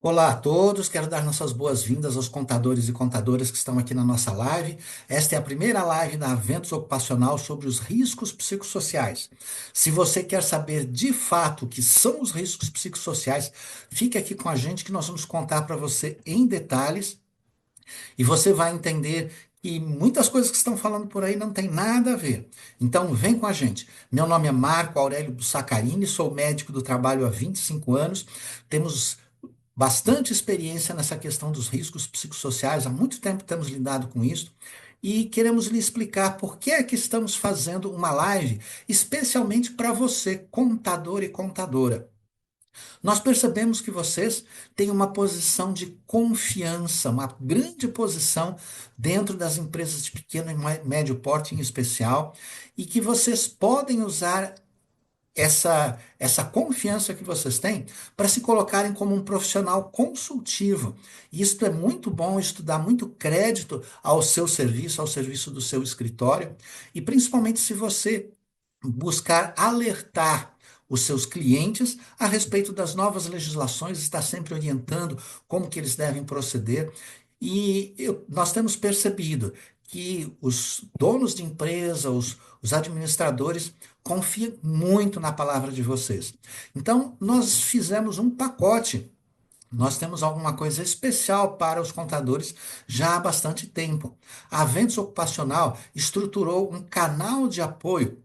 Olá a todos, quero dar nossas boas-vindas aos contadores e contadoras que estão aqui na nossa live. Esta é a primeira live da Aventos Ocupacional sobre os riscos psicossociais. Se você quer saber de fato o que são os riscos psicossociais, fique aqui com a gente que nós vamos contar para você em detalhes e você vai entender que muitas coisas que estão falando por aí não tem nada a ver. Então, vem com a gente. Meu nome é Marco Aurélio Bussacarini, sou médico do trabalho há 25 anos. Temos bastante experiência nessa questão dos riscos psicossociais, há muito tempo temos lidado com isso e queremos lhe explicar por que é que estamos fazendo uma live especialmente para você, contador e contadora. Nós percebemos que vocês têm uma posição de confiança, uma grande posição dentro das empresas de pequeno e médio porte em especial, e que vocês podem usar essa confiança que vocês têm para se colocarem como um profissional consultivo. E isto é muito bom, isto dá muito crédito ao seu serviço, ao serviço do seu escritório, e principalmente se você buscar alertar os seus clientes a respeito das novas legislações, está sempre orientando como que eles devem proceder. Nós temos percebido que os donos de empresa, os administradores, confiam muito na palavra de vocês. Então, nós fizemos um pacote. Nós temos alguma coisa especial para os contadores já há bastante tempo. A Ventos Ocupacional estruturou um canal de apoio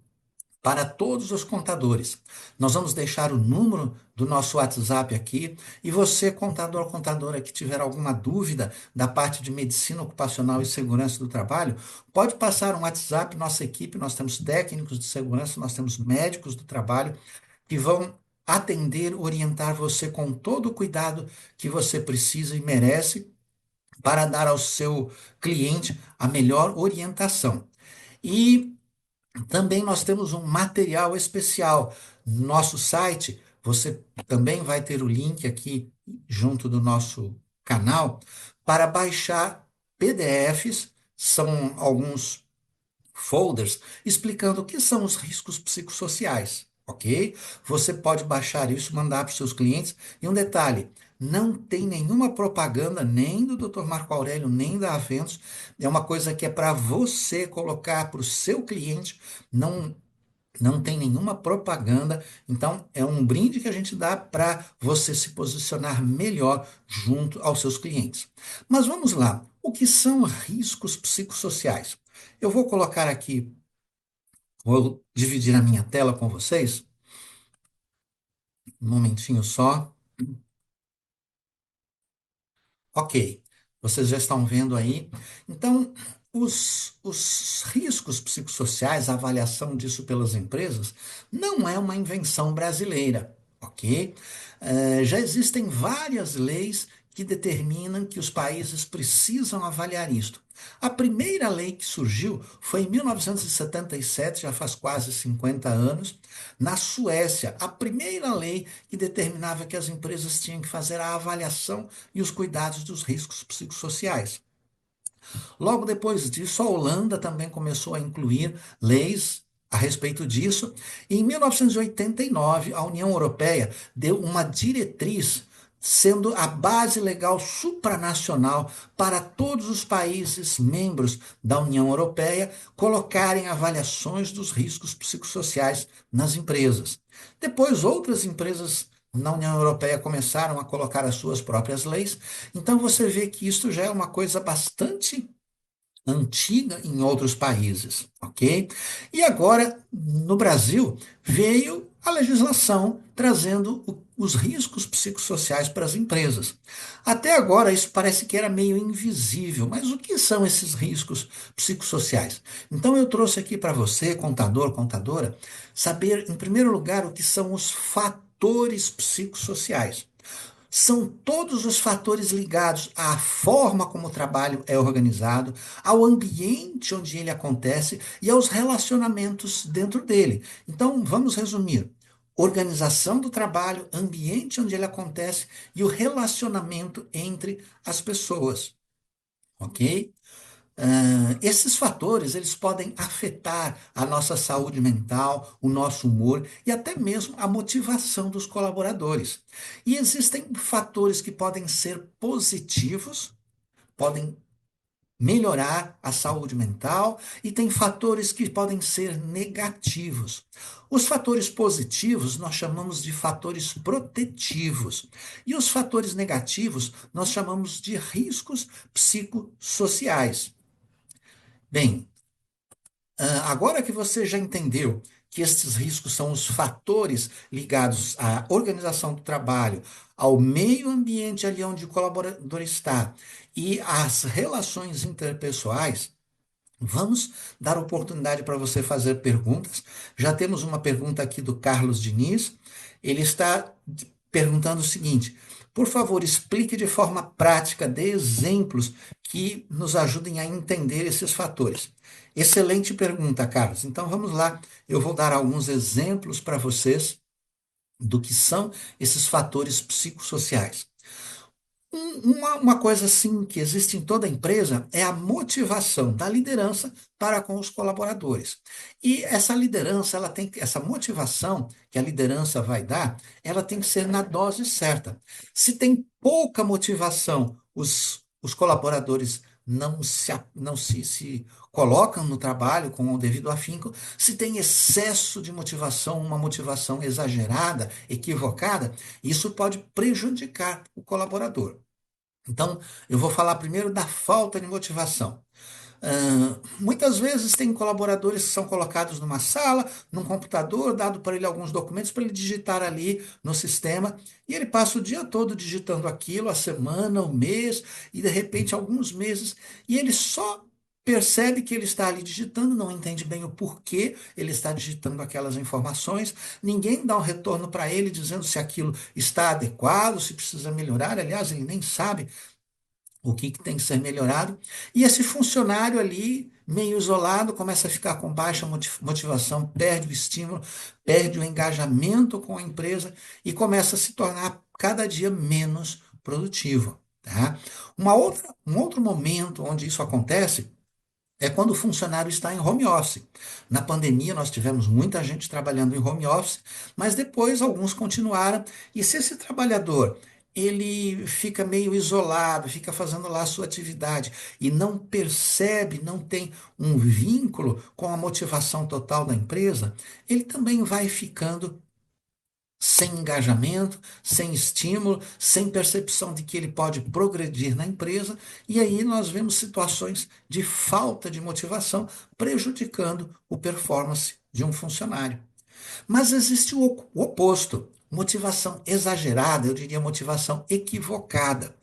para todos os contadores. Nós vamos deixar o número do nosso WhatsApp aqui e você, contador ou contadora, que tiver alguma dúvida da parte de medicina ocupacional e segurança do trabalho, pode passar um WhatsApp, nossa equipe, nós temos técnicos de segurança, nós temos médicos do trabalho que vão atender, orientar você com todo o cuidado que você precisa e merece para dar ao seu cliente a melhor orientação. E também nós temos um material especial no nosso site. Você também vai ter o link aqui junto do nosso canal para baixar PDFs, são alguns folders explicando o que são os riscos psicossociais, ok? Você pode baixar isso, mandar para os seus clientes. E um detalhe, não tem nenhuma propaganda, nem do Dr. Marco Aurélio, nem da Aventos. É uma coisa que é para você colocar para o seu cliente, não não tem nenhuma propaganda, então é um brinde que a gente dá para você se posicionar melhor junto aos seus clientes. Mas vamos lá, o que são riscos psicossociais? Eu vou colocar aqui, vou dividir a minha tela com vocês, um momentinho só. Ok, vocês já estão vendo aí. Então, os riscos psicossociais, a avaliação disso pelas empresas, não é uma invenção brasileira, ok? Já existem várias leis que determinam que os países precisam avaliar isto. A primeira lei que surgiu foi em 1977, já faz quase 50 anos, na Suécia. A primeira lei que determinava que as empresas tinham que fazer a avaliação e os cuidados dos riscos psicossociais. Logo depois disso, a Holanda também começou a incluir leis a respeito disso. E em 1989, a União Europeia deu uma diretriz sendo a base legal supranacional para todos os países membros da União Europeia colocarem avaliações dos riscos psicossociais nas empresas. Depois, outras empresas na União Europeia começaram a colocar as suas próprias leis. Então, você vê que isso já é uma coisa bastante antiga em outros países, ok? E agora, no Brasil, veio a legislação trazendo os riscos psicossociais para as empresas. Até agora, isso parece que era meio invisível, mas o que são esses riscos psicossociais? Então, eu trouxe aqui para você, contador, contadora, saber, em primeiro lugar, o que são os fatores psicossociais. São todos os fatores ligados à forma como o trabalho é organizado, ao ambiente onde ele acontece e aos relacionamentos dentro dele. Então, vamos resumir: organização do trabalho, ambiente onde ele acontece e o relacionamento entre as pessoas, ok? Esses fatores, eles podem afetar a nossa saúde mental, o nosso humor e até mesmo a motivação dos colaboradores. E existem fatores que podem ser positivos, podem melhorar a saúde mental e tem fatores que podem ser negativos. Os fatores positivos nós chamamos de fatores protetivos e os fatores negativos nós chamamos de riscos psicossociais. Bem, agora que você já entendeu que estes riscos são os fatores ligados à organização do trabalho, ao meio ambiente ali onde o colaborador está e às relações interpessoais, vamos dar oportunidade para você fazer perguntas. Já temos uma pergunta aqui do Carlos Diniz. Ele está perguntando o seguinte: por favor, explique de forma prática, dê exemplos que nos ajudem a entender esses fatores. Excelente pergunta, Carlos. Então vamos lá. Eu vou dar alguns exemplos para vocês do que são esses fatores psicossociais. Uma coisa assim que existe em toda empresa é a motivação da liderança para com os colaboradores. E essa liderança, essa motivação que a liderança vai dar, ela tem que ser na dose certa. Se tem pouca motivação, os colaboradores não se colocam no trabalho com o devido afinco. Se tem excesso de motivação, uma motivação exagerada, equivocada, isso pode prejudicar o colaborador. Então, eu vou falar primeiro da falta de motivação. Muitas vezes tem colaboradores que são colocados numa sala, num computador, dado para ele alguns documentos para ele digitar ali no sistema, e ele passa o dia todo digitando aquilo, a semana, o mês, e de repente alguns meses, e ele só percebe que ele está ali digitando, não entende bem o porquê ele está digitando aquelas informações, ninguém dá um retorno para ele dizendo se aquilo está adequado, se precisa melhorar, aliás, ele nem sabe o que tem que ser melhorado. E esse funcionário ali, meio isolado, começa a ficar com baixa motivação, perde o estímulo, perde o engajamento com a empresa e começa a se tornar cada dia menos produtivo. Tá? Um outro momento onde isso acontece é quando o funcionário está em home office. Na pandemia, nós tivemos muita gente trabalhando em home office, mas depois alguns continuaram. E se esse trabalhador ele fica meio isolado, fica fazendo lá a sua atividade e não percebe, não tem um vínculo com a motivação total da empresa, ele também vai ficando sem engajamento, sem estímulo, sem percepção de que ele pode progredir na empresa, e aí nós vemos situações de falta de motivação prejudicando o performance de um funcionário. Mas existe o oposto, motivação exagerada, eu diria motivação equivocada.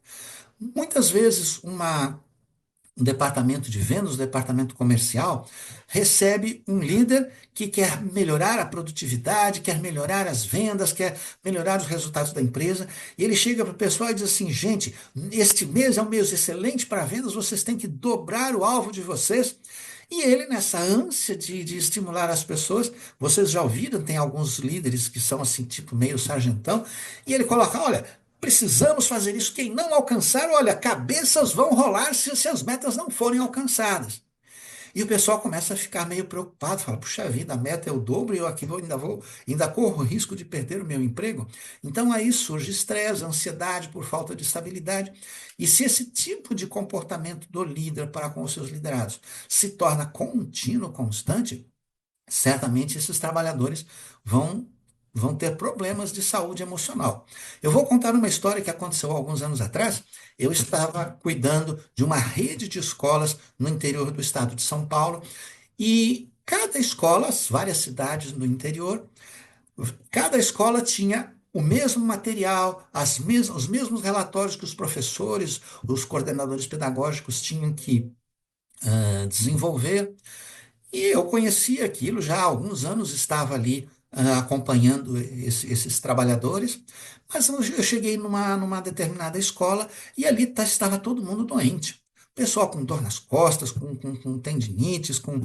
Muitas vezes um departamento de vendas, um departamento comercial, recebe um líder que quer melhorar a produtividade, quer melhorar as vendas, quer melhorar os resultados da empresa, e ele chega para o pessoal e diz assim: gente, este mês é um mês excelente para vendas, vocês têm que dobrar o alvo de vocês. E ele, nessa ânsia de estimular as pessoas, vocês já ouviram, tem alguns líderes que são assim, tipo meio sargentão, e ele coloca: olha, precisamos fazer isso. Quem não alcançar, olha, cabeças vão rolar se as metas não forem alcançadas. E o pessoal começa a ficar meio preocupado, fala: puxa vida, a meta é o dobro e eu aqui ainda corro o risco de perder o meu emprego. Então aí surge estresse, ansiedade por falta de estabilidade. E se esse tipo de comportamento do líder para com os seus liderados se torna contínuo, constante, certamente esses trabalhadores vão, vão ter problemas de saúde emocional. Eu vou contar uma história que aconteceu há alguns anos atrás. Eu estava cuidando de uma rede de escolas no interior do estado de São Paulo e cada escola, várias cidades no interior, cada escola tinha o mesmo material, os mesmos relatórios que os professores, os coordenadores pedagógicos tinham que desenvolver. E eu conhecia aquilo já há alguns anos, estava ali acompanhando esses trabalhadores, mas eu cheguei numa determinada escola e ali estava todo mundo doente. Pessoal com dor nas costas, com tendinites, com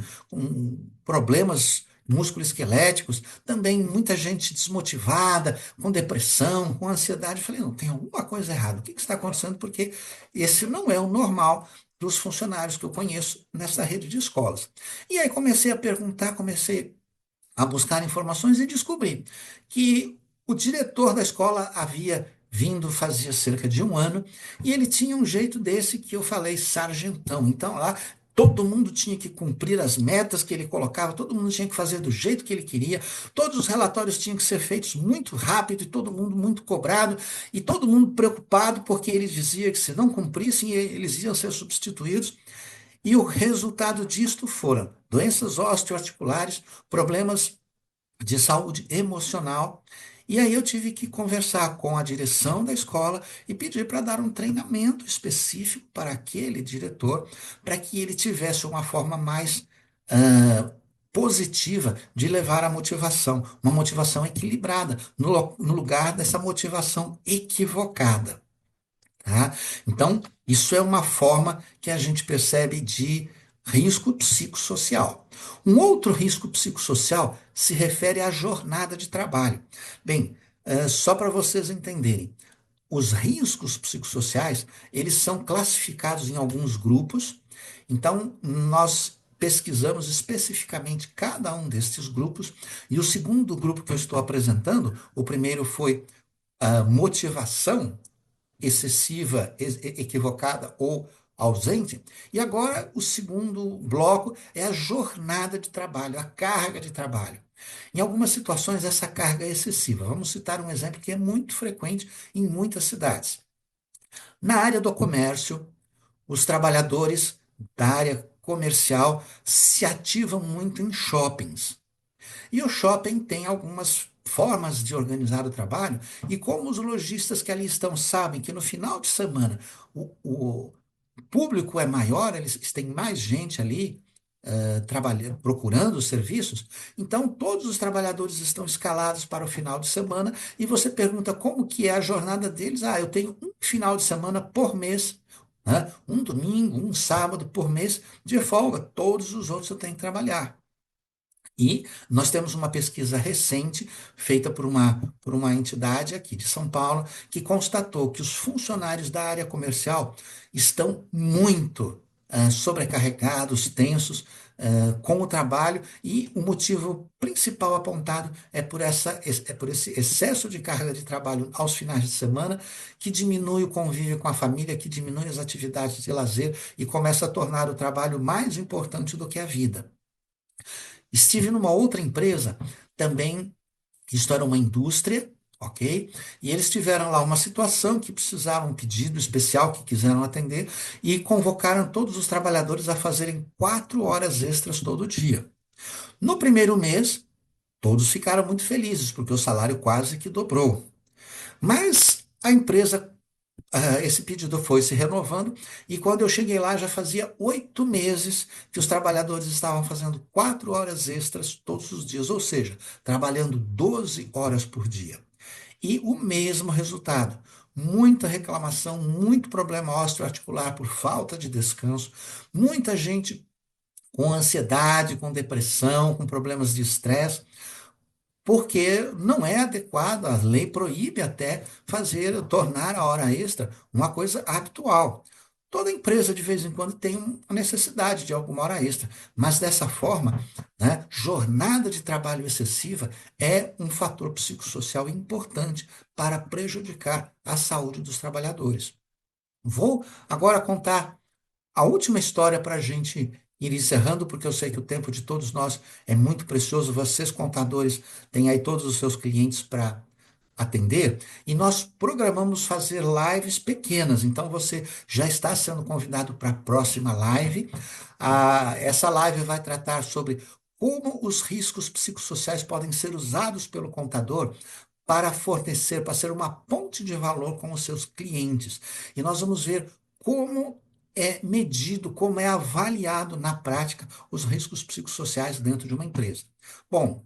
problemas musculoesqueléticos, também muita gente desmotivada, com depressão, com ansiedade. Eu falei: não, tem alguma coisa errada. O que está acontecendo? Porque esse não é o normal dos funcionários que eu conheço nessa rede de escolas. E aí comecei a perguntar, comecei a buscar informações e descobri que o diretor da escola havia vindo fazia cerca de um ano e ele tinha um jeito desse que eu falei sargentão. Então lá todo mundo tinha que cumprir as metas que ele colocava, todo mundo tinha que fazer do jeito que ele queria, todos os relatórios tinham que ser feitos muito rápido e todo mundo muito cobrado e todo mundo preocupado porque ele dizia que se não cumprissem eles iam ser substituídos. E o resultado disto foram doenças osteoarticulares, problemas de saúde emocional. E aí eu tive que conversar com a direção da escola e pedir para dar um treinamento específico para aquele diretor, para que ele tivesse uma forma mais ah, positiva de levar a motivação, uma motivação equilibrada, no lugar dessa motivação equivocada. Tá? Então, isso é uma forma que a gente percebe de risco psicossocial. Um outro risco psicossocial se refere à jornada de trabalho. Bem, só para vocês entenderem, os riscos psicossociais, eles são classificados em alguns grupos. Então, nós pesquisamos especificamente cada um destes grupos, e o segundo grupo que eu estou apresentando, o primeiro foi a motivação excessiva, equivocada ou ausente. E agora o segundo bloco é a jornada de trabalho, a carga de trabalho. Em algumas situações, essa carga é excessiva. Vamos citar um exemplo que é muito frequente em muitas cidades. Na área do comércio, os trabalhadores da área comercial se ativam muito em shoppings. E o shopping tem algumas formas de organizar o trabalho, e como os lojistas que ali estão sabem que no final de semana o público é maior, eles têm mais gente ali trabalhando, procurando os serviços, então todos os trabalhadores estão escalados para o final de semana, e você pergunta como que é a jornada deles. Ah, eu tenho um final de semana por mês, né? Um domingo, um sábado por mês de folga, todos os outros eu tenho que trabalhar. E nós temos uma pesquisa recente, feita por uma entidade aqui de São Paulo, que constatou que os funcionários da área comercial estão muito sobrecarregados, tensos com o trabalho, e o motivo principal apontado é por esse excesso de carga de trabalho aos finais de semana, que diminui o convívio com a família, que diminui as atividades de lazer e começa a tornar o trabalho mais importante do que a vida. Estive numa outra empresa, também, isto era uma indústria, ok? E eles tiveram lá uma situação que precisaram um pedido especial que quiseram atender e convocaram todos os trabalhadores a fazerem 4 horas extras todo dia. No primeiro mês, todos ficaram muito felizes, porque o salário quase que dobrou. Mas a empresa esse pedido foi se renovando, e quando eu cheguei lá já fazia 8 meses que os trabalhadores estavam fazendo 4 horas extras todos os dias, ou seja, trabalhando 12 horas por dia. E o mesmo resultado. Muita reclamação, muito problema osteoarticular por falta de descanso, muita gente com ansiedade, com depressão, com problemas de estresse, porque não é adequado, a lei proíbe até tornar a hora extra uma coisa habitual. Toda empresa, de vez em quando, tem uma necessidade de alguma hora extra, mas dessa forma, né, jornada de trabalho excessiva é um fator psicossocial importante para prejudicar a saúde dos trabalhadores. Vou agora contar a última história para a gente ir encerrando, porque eu sei que o tempo de todos nós é muito precioso. Vocês, contadores, têm aí todos os seus clientes para atender, e nós programamos fazer lives pequenas. Então, você já está sendo convidado para a próxima live. Essa live vai tratar sobre como os riscos psicossociais podem ser usados pelo contador para fornecer, para ser uma ponte de valor com os seus clientes. E nós vamos ver como é medido, como é avaliado na prática os riscos psicossociais dentro de uma empresa. Bom,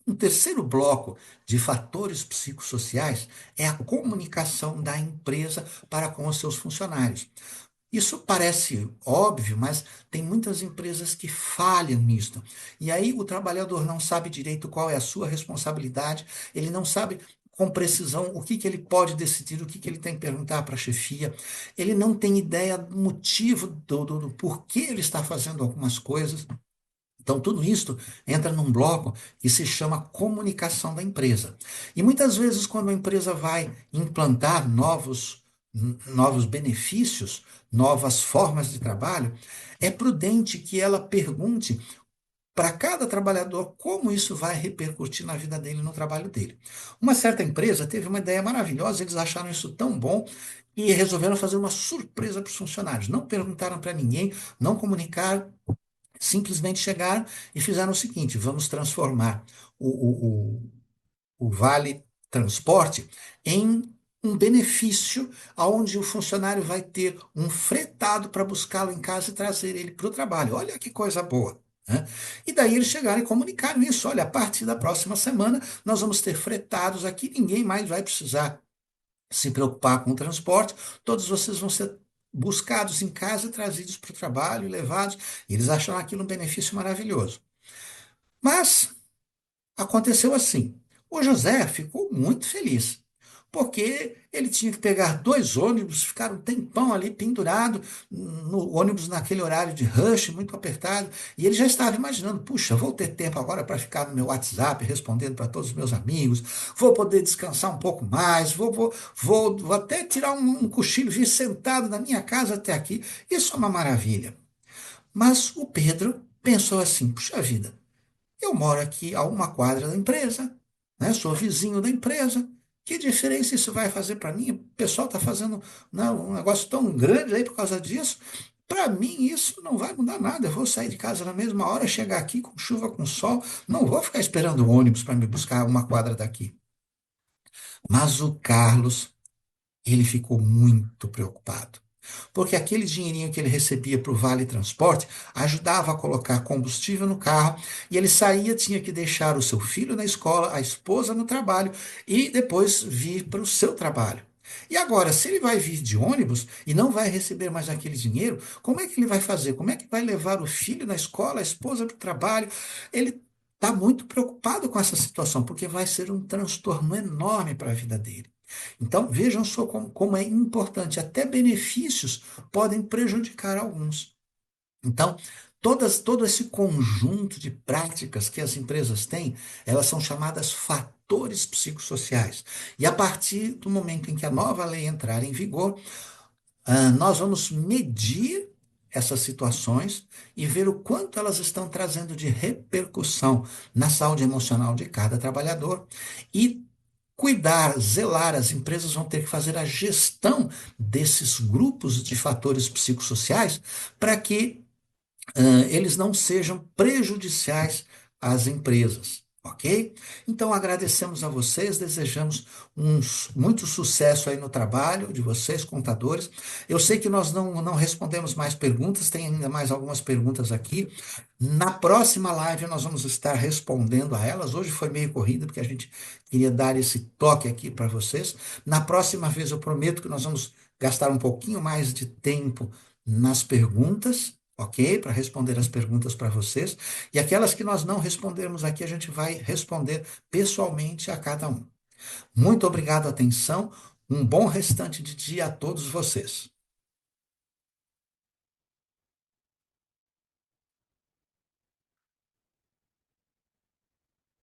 um terceiro bloco de fatores psicossociais é a comunicação da empresa para com os seus funcionários. Isso parece óbvio, mas tem muitas empresas que falham nisto. E aí o trabalhador não sabe direito qual é a sua responsabilidade, ele não sabe com precisão o que que ele pode decidir, o que que ele tem que perguntar para a chefia. Ele não tem ideia do motivo do porquê ele está fazendo algumas coisas. Então, tudo isso entra num bloco que se chama comunicação da empresa. E muitas vezes, quando a empresa vai implantar novos benefícios, novas formas de trabalho, é prudente que ela pergunte para cada trabalhador como isso vai repercutir na vida dele, no trabalho dele. Uma certa empresa teve uma ideia maravilhosa, eles acharam isso tão bom e resolveram fazer uma surpresa para os funcionários. Não perguntaram para ninguém, não comunicaram, simplesmente chegaram e fizeram o seguinte: vamos transformar o Vale Transporte em um benefício onde o funcionário vai ter um fretado para buscá-lo em casa e trazer ele para o trabalho. Olha que coisa boa. Né? E daí eles chegaram e comunicaram isso: olha, a partir da próxima semana nós vamos ter fretados aqui, ninguém mais vai precisar se preocupar com o transporte, todos vocês vão ser buscados em casa e trazidos para o trabalho e levados. E eles acharam aquilo um benefício maravilhoso. Mas aconteceu assim. O José ficou muito feliz, porque ele tinha que pegar dois ônibus, ficar um tempão ali pendurado no ônibus naquele horário de rush, muito apertado, e ele já estava imaginando: puxa, vou ter tempo agora para ficar no meu WhatsApp respondendo para todos os meus amigos, vou poder descansar um pouco mais, vou até tirar um cochilo, vir sentado na minha casa até aqui. Isso é uma maravilha. Mas o Pedro pensou assim: puxa vida, eu moro aqui a uma quadra da empresa, né? Sou vizinho da empresa. Que diferença isso vai fazer para mim? O pessoal está fazendo, né, um negócio tão grande aí por causa disso. Para mim, isso não vai mudar nada. Eu vou sair de casa na mesma hora, chegar aqui com chuva, com sol. Não vou ficar esperando o ônibus para me buscar uma quadra daqui. Mas o Carlos, ele ficou muito preocupado, porque aquele dinheirinho que ele recebia para o Vale Transporte ajudava a colocar combustível no carro, e ele saía, tinha que deixar o seu filho na escola, a esposa no trabalho e depois vir para o seu trabalho. E agora, se ele vai vir de ônibus e não vai receber mais aquele dinheiro, como é que ele vai fazer? Como é que vai levar o filho na escola, a esposa para o trabalho? Ele está muito preocupado com essa situação, porque vai ser um transtorno enorme para a vida dele. Então, vejam só como é importante, até benefícios podem prejudicar alguns. Então, todo esse conjunto de práticas que as empresas têm, elas são chamadas fatores psicossociais. E a partir do momento em que a nova lei entrar em vigor, nós vamos medir essas situações e ver o quanto elas estão trazendo de repercussão na saúde emocional de cada trabalhador e cuidar, zelar. As empresas vão ter que fazer a gestão desses grupos de fatores psicossociais para que eles não sejam prejudiciais às empresas, ok? Então agradecemos a vocês, desejamos muito sucesso aí no trabalho de vocês, contadores. Eu sei que nós não respondemos mais perguntas, tem ainda mais algumas perguntas aqui. Na próxima live nós vamos estar respondendo a elas. Hoje foi meio corrida, porque a gente queria dar esse toque aqui para vocês. Na próxima vez eu prometo que nós vamos gastar um pouquinho mais de tempo nas perguntas, ok? Para responder as perguntas para vocês. E aquelas que nós não respondermos aqui, a gente vai responder pessoalmente a cada um. Muito obrigado, atenção. Um bom restante de dia a todos vocês.